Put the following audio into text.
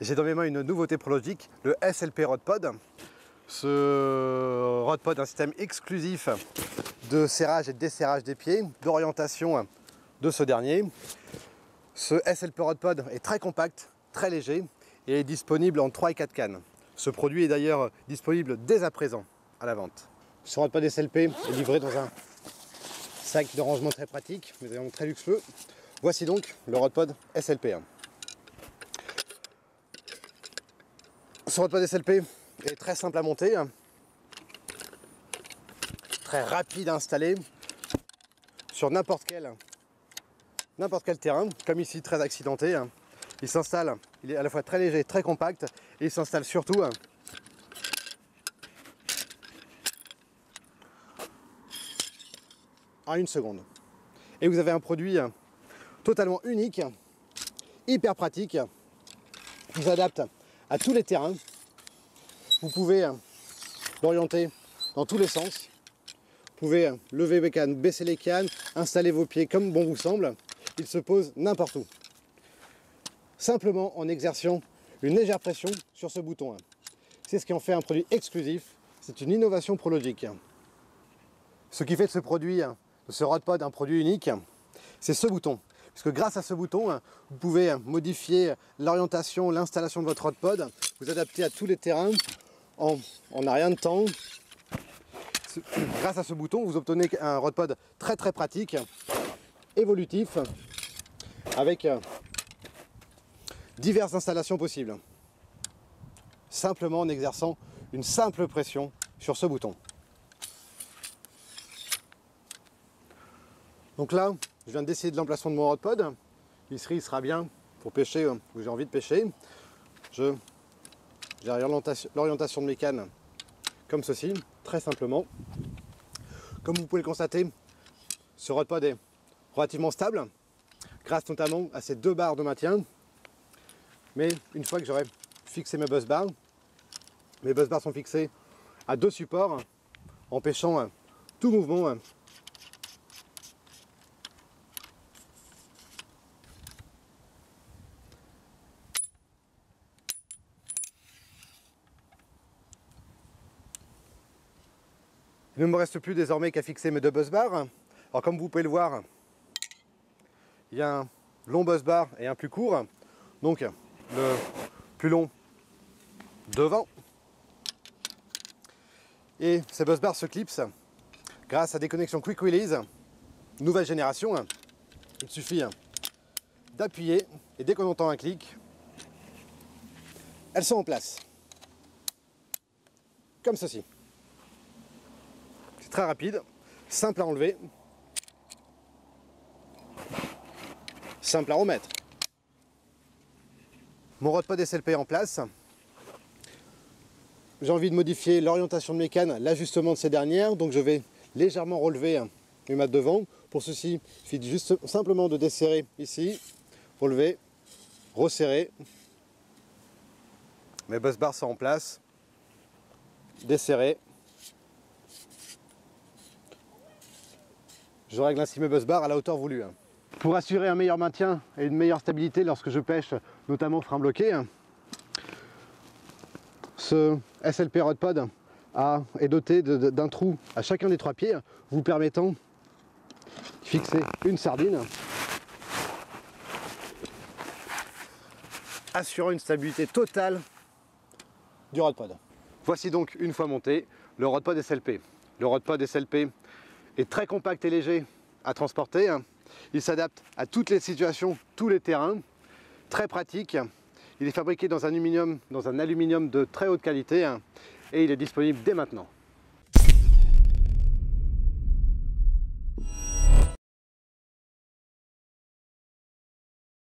J'ai dans mes mains une nouveauté prologique, le SLP RodPod. Ce RodPod est un système exclusif de serrage et de desserrage des pieds, d'orientation de ce dernier. Ce SLP RodPod est très compact, très léger et est disponible en 3 et 4 cannes. Ce produit est d'ailleurs disponible dès à présent à la vente. Ce RodPod SLP est livré dans un sac de rangement très pratique, mais également très luxueux. Voici donc le RodPod SLP. Ce RodPod SLP est très simple à monter, très rapide à installer sur n'importe quel terrain, comme ici très accidenté. Il s'installe, il est à la fois très léger, très compact, et il s'installe surtout en 1 seconde. Et vous avez un produit totalement unique, hyper pratique, qui s'adapte à tous les terrains. Vous pouvez l'orienter dans tous les sens. Vous pouvez lever les cannes, baisser les cannes, installer vos pieds comme bon vous semble. Il se pose n'importe où. Simplement en exerçant une légère pression sur ce bouton. C'est ce qui en fait un produit exclusif. C'est une innovation prologique. Ce qui fait de ce produit, de ce RodPod, un produit unique, c'est ce bouton. Puisque grâce à ce bouton, vous pouvez modifier l'orientation, l'installation de votre RodPod, vous adapter à tous les terrains en un rien de temps. Grâce à ce bouton, vous obtenez un RodPod très pratique, évolutif, avec diverses installations possibles. Simplement en exerçant une simple pression sur ce bouton. Donc là, je viens de décider de l'emplacement de mon RodPod. Il sera bien pour pêcher où j'ai envie de pêcher. J'ai l'orientation de mes cannes comme ceci, très simplement. Comme vous pouvez le constater, ce RodPod est relativement stable, grâce notamment à ces 2 barres de maintien. Mais une fois que j'aurai fixé mes buzz bars sont fixés à 2 supports, empêchant tout mouvement. Il ne me reste plus désormais qu'à fixer mes 2 buzz bars. Alors comme vous pouvez le voir, il y a un long buzz bar et un plus court. Donc le plus long devant. Et ces buzz bars se clipsent grâce à des connexions Quick Release, nouvelle génération. Il suffit d'appuyer et dès qu'on entend un clic, elles sont en place. Comme ceci. C'est très rapide, simple à enlever, simple à remettre. Mon RodPod SLP est en place. J'ai envie de modifier l'orientation de mes cannes, l'ajustement de ces dernières, donc je vais légèrement relever mes mates devant. Pour ceci, il suffit juste simplement de desserrer ici, relever, resserrer. Mes buzz bars sont en place, desserrer. Je règle ainsi mes buzz bars à la hauteur voulue. Pour assurer un meilleur maintien et une meilleure stabilité lorsque je pêche, notamment frein bloqué, ce SLP RodPod est doté d'un trou à chacun des 3 pieds, vous permettant de fixer une sardine, assurant une stabilité totale du RodPod. Voici donc, une fois monté, le RodPod SLP. Le RodPod SLP est très compact et léger à transporter. Il s'adapte à toutes les situations, tous les terrains. Très pratique. Il est fabriqué dans un aluminium de très haute qualité et il est disponible dès maintenant.